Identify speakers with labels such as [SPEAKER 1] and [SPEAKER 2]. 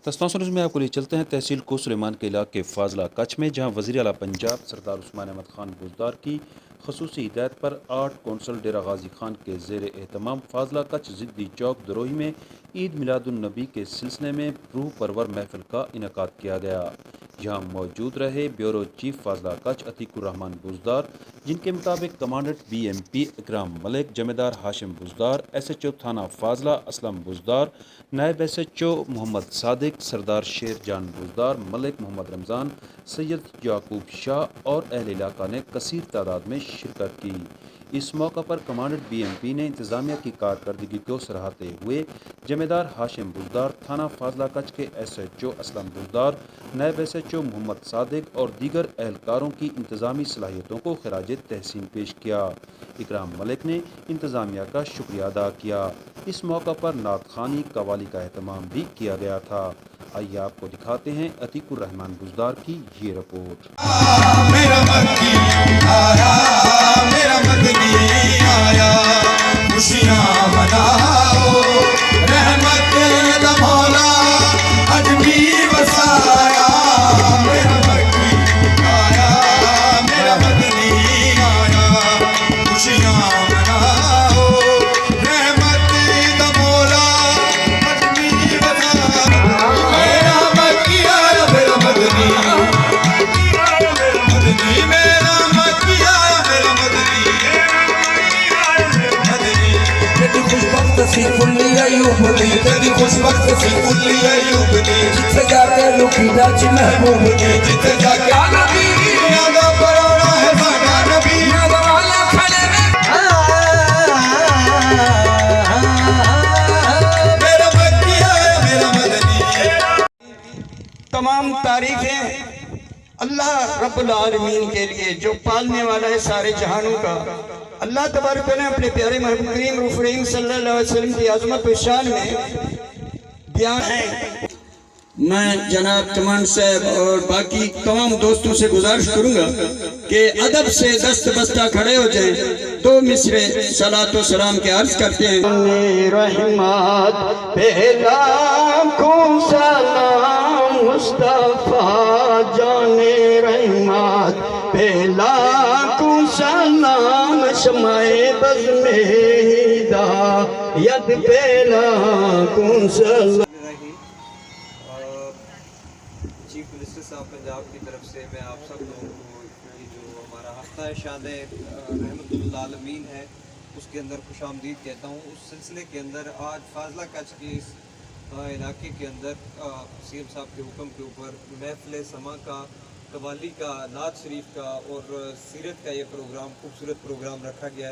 [SPEAKER 1] تسلسل میں آپ کو لے چلتے ہیں تحصیل کو سلیمان کے علاقے فاضلہ کچھ میں، جہاں وزیر اعلیٰ پنجاب سردار عثمان احمد خان بزدار کی خصوصی ہدایت پر آرٹ کونسل ڈیرہ غازی خان کے زیر اہتمام فاضلہ کچھ ضدی چوک دروہی میں عید میلاد النبی کے سلسلے میں روح پرور محفل کا انعقاد کیا گیا۔ یہاں موجود رہے بیورو چیف فاضلہ کچھ عتیق الرحمان بزدار، جن کے مطابق کمانڈنٹ بی ایم پی اکرام ملک، جمیدار ہاشم بزدار، ایس ایچ او تھانہ فاضلہ اسلم بزدار، نائب ایس ایچ او محمد صادق، سردار شیر جان بزدار، ملک محمد رمضان، سید یعقوب شاہ اور اہل علاقہ نے کثیر تعداد میں شرکت کی۔ اس موقع پر کمانڈنٹ بی ایم پی نے انتظامیہ کی کارکردگی کو سراہتے ہوئے جمیدار ہاشم بزدار، تھانہ فاضلہ کچھ کے S H O Aslam Bazdar, نائب ایس ایچ او محمد صادق اور دیگر اہلکاروں کی انتظامی صلاحیتوں کو خراج تحسین پیش کیا۔ اکرام ملک نے انتظامیہ کا شکریہ ادا کیا۔ اس موقع پر نعت خوانی قوالی کا اہتمام بھی کیا گیا تھا۔ آئیے آپ کو دکھاتے ہیں عتیق الرحمان بزدار کی یہ رپورٹ۔
[SPEAKER 2] میرا مکی آیا، میرا مدنی آیا، خوشیاں مناؤ، رحمت دا مولا اج بھی وسایا۔ میرا مکی آیا، میرا مدنی آیا، خوشیاں مناؤ، رحمت دا مولا اج بھی وسایا۔ میرا مکی آیا، میرا مدنی
[SPEAKER 3] سی کلی ایوب دی
[SPEAKER 2] جدی خوش وقت سی کلی ایوب دی،
[SPEAKER 3] جتھے جا کے لکی ڈاچ محبوب دی،
[SPEAKER 2] جتھے جا کے نبی دنیا دا پرونا ہے ساڈا نبی
[SPEAKER 3] والا کھڑے میں
[SPEAKER 2] میرا مکی آیا، میرا مدنی۔
[SPEAKER 4] تمام تعریفیں اللہ رب العالمین کے لیے جو پالنے والا ہے سارے جہانوں کا۔ اللہ تبارک نے اپنے پیارے محبوب کریم رسول کریم صلی اللہ علیہ وسلم کی عظمت و شان میں بیان ہے۔ میں جناب کمان صاحب اور باقی تمام دوستوں سے گزارش کروں گا کہ ادب سے دست بستہ کھڑے ہو جائیں، دو مصرے صلاۃ و سلام کے عرض کرتے ہیں۔ رحمت پہ لاکھوں سلام مصطفیٰ جان رحمت پہ لاکھوں سلام، شمع بز میں ہدایت پہ لاکھوں سلام۔
[SPEAKER 5] چیف منسٹر صاحب پنجاب کی طرف سے میں آپ سب لوگوں کو یہ جو ہمارا ہفتہ شان رحمت للعالمین ہے اس کے اندر خوش آمدید کہتا ہوں۔ اس سلسلے کے اندر آج فاضلہ کچھ کے اس علاقے کے اندر سی ایم صاحب کے حکم کے اوپر محفل سما کا، قوالی کا، نعت شریف کا اور سیرت کا یہ پروگرام، خوبصورت پروگرام رکھا گیا ہے۔